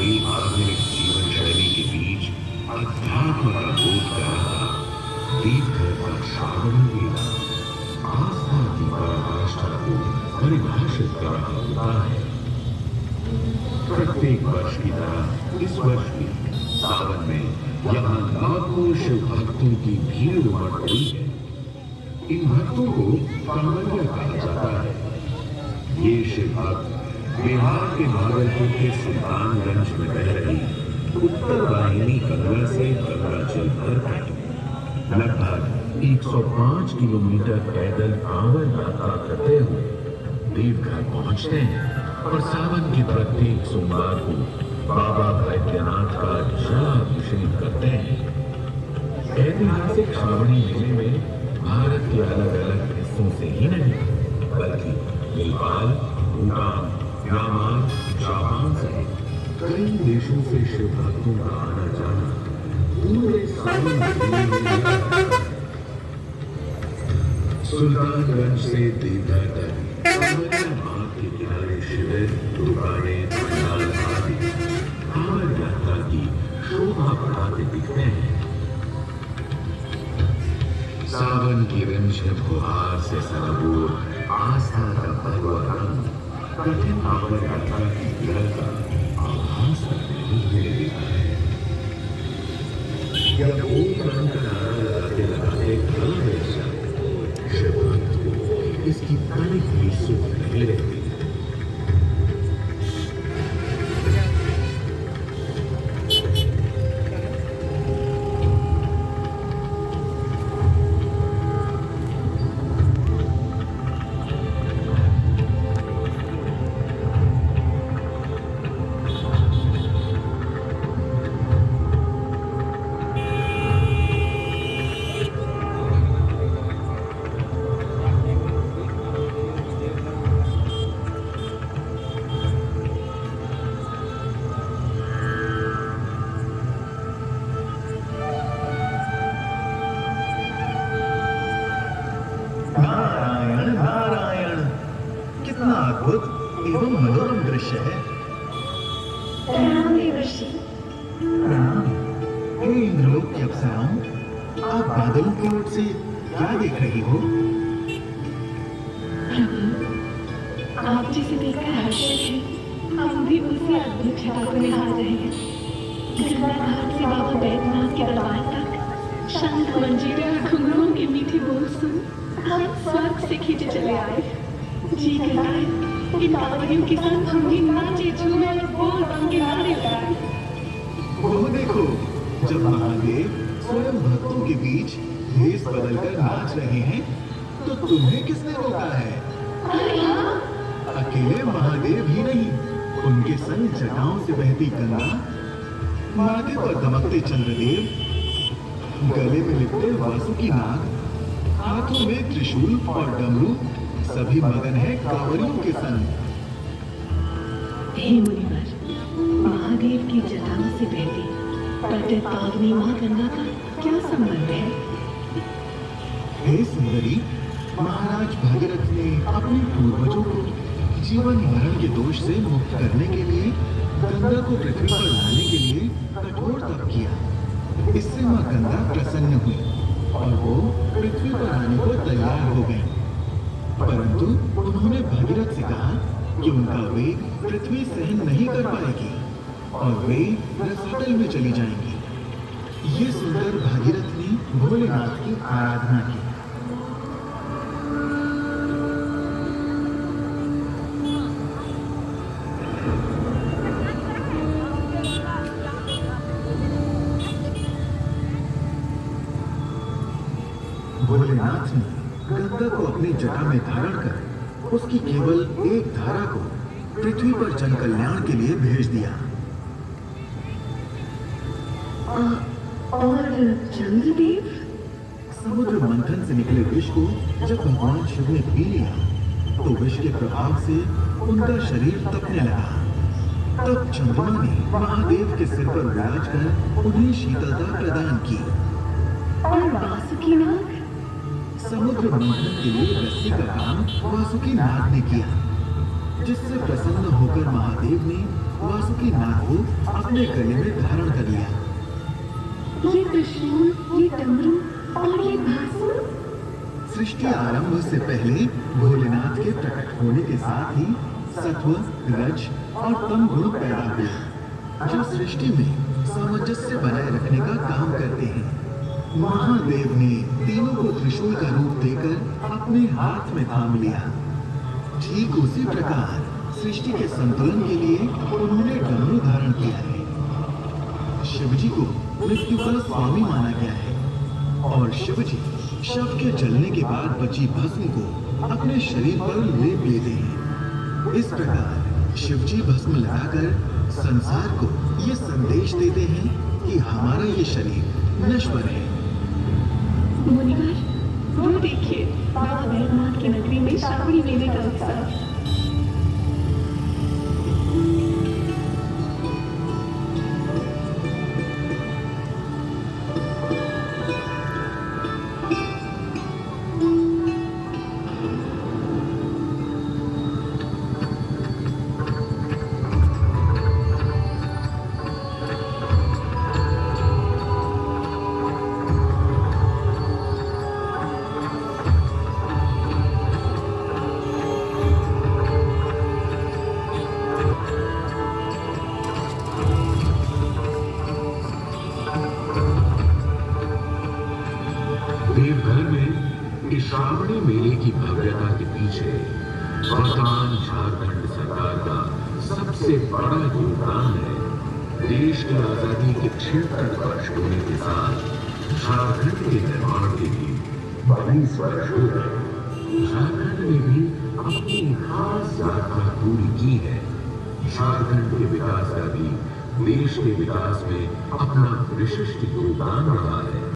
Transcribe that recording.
की आधुनिक जीवन शैली के बीच अध्यात्म का बोध कर रहा देवघर का श्रावण मेला आस्था की पराकाष्ठा को परिभाषित कर रहा होता है। प्रत्येक वर्ष की तरह इस वर्ष भी सावन में यहाँ लाखों शिव भक्तों की भीड़ उमड़ पड़ी है। इन भक्तों को कांवड़िया कहा जाता है। ये शिव भक्त बिहार के भागलपुर के सुल्तानगंज में बह रही उत्तर वाहिनी गंगा से गंगा जल भरकर लगभग 105 किलोमीटर पैदल कांवड़ यात्रा करते हुए देवघर पहुंचते हैं और सावन के प्रत्येक सोमवार को बाबा बैद्यनाथ का जलाभिषेक करते हैं। ऐतिहासिक श्रावणी मेले में भारत के अलग अलग हिस्सों से ही नहीं बल्कि नेपाल, भूटान, म्यांमार, जापान सहित कई देशों से शिव भक्तों का आना जाना पूरे सावन मेले में लगा रहता है। सुल्तानगंज से देवघर तक कांवड़िया मार्ग के किनारे शिविर, दुकानें, पंडाल आदि कांवड़ यात्रा की शोभा बढ़ाते दिखते हैं। सावन की रिमझिम फुहार से सराबोर आस्था का भगवा रंग कठिन कांवड़ यात्रा की विरल का आभास करने में देता है। जब ओम रंग का नारा लगाते लगाते घर में जाते शिव भक्त को इसकी तनिक भी सुख नहीं रहती। नारायण नारायण, कितना अद्भुत एवं मनोरम दृश्य है। प्रणाम देवर्षि। प्रणाम। हे इंद्रलोक की अप्सराओं, आप बादलों की ओर से क्या देख रही हो? प्रभु, आप जिसे देखकर हर्षित हैं, हम भी उसी अद्भुत छटा को निहार रहे हैं। गंगा घाट से बाबा बैद्यनाथ के दरबार तक शंख, मंजीरे और घुंघरुओं के मीठे बोल सुन हम स्वर्ग से खींचे चले आए। जी करता है इन कांवड़ियों के संग हम भी नाचे, झूमे और बोल बम के नारे लगाए। वो देखो, जब महादेव स्वयं भक्तों के बीच भेष बदलकर नाच रहे हैं, तो तुम्हें किसने रोका है? अरे हाँ, अकेले महादेव ही नहीं, उनके संग जटाओं से बहती गंगा, माथे पर दमकते चंद्रदेव, गले में लिपटे वासुकी नाग, हाथों में त्रिशूल और डमरू, सभी मगन है कांवड़ियों के संग। हे मुनिवर, महादेव की जटाओं से बहती पतित पावनी माँ गंगा का क्या संबंध है? हे सुंदरी, महाराज भागीरथ ने अपने पूर्वजों को जीवन मरण के दोष से मुक्त करने के लिए गंगा को पृथ्वी पर लाने के लिए कठोर तप किया। इससे माँ गंगा प्रसन्न हुई और वो पृथ्वी पर आने को तैयार हो गई। परंतु उन्होंने भगीरथ से कहा कि उनका वेग पृथ्वी सहन नहीं कर पाएगी और वे रसातल में चली जाएंगी। ये सुनकर भागीरथ ने भोलेनाथ की आराधना की। भोलेनाथ ने गंगा को अपनी जटा में धारण कर उसकी केवल एक धारा को पृथ्वी पर जन कल्याण के लिए भेज दिया। और चंद्रदेव? समुद्र मंथन से निकले विष को जब भगवान शिव ने पी लिया, तो विष के प्रभाव से उनका शरीर तपने लगा। तब चंद्रमा ने महादेव के सिर पर विराज कर उन्हें शीतलता प्रदान की। और वासुकी नाग? समुद्र मंथन के लिए रस्सी का काम वासुकी नाग ने किया, जिससे प्रसन्न होकर महादेव ने वासुकी नाग को अपने गले में धारण कर लिया। ये त्रिशूल, ये डमरू और ये बांसुर। सृष्टि आरंभ से पहले भोलेनाथ के प्रकट होने के साथ ही सत्व, रज और तम गुण पैदा हुए, जो सृष्टि में सामंजस्य बनाए रखने का काम करते हैं। महादेव ने तीनों को त्रिशूल का रूप देकर अपने हाथ में थाम लिया। ठीक उसी प्रकार सृष्टि के संतुलन के लिए उन्होंने डमरू धारण किया है। शिवजी को मृत्यु का स्वामी माना गया है और शिवजी शव के जलने के बाद बची भस्म को अपने शरीर पर लेप लेते हैं। इस प्रकार शिवजी भस्म लगाकर संसार को ये संदेश देते हैं कि हमारा ये शरीर नश्वर है। मुनिवर, वो देखिए, बाबा बैद्यनाथ की नगरी में श्रावणी मेले का उत्सव। देवघर में इस श्रावणी मेले की भव्यता के पीछे वर्तमान झारखंड सरकार का सबसे बड़ा योगदान है। देश की आजादी के 76 वर्ष होने के साथ झारखंड के निर्माण के भी 22 वर्ष हो गए। झारखंड ने भी अपनी खास यात्रा पूरी की है। झारखंड के विकास का भी देश के विकास में अपना विशिष्ट योगदान रहा है।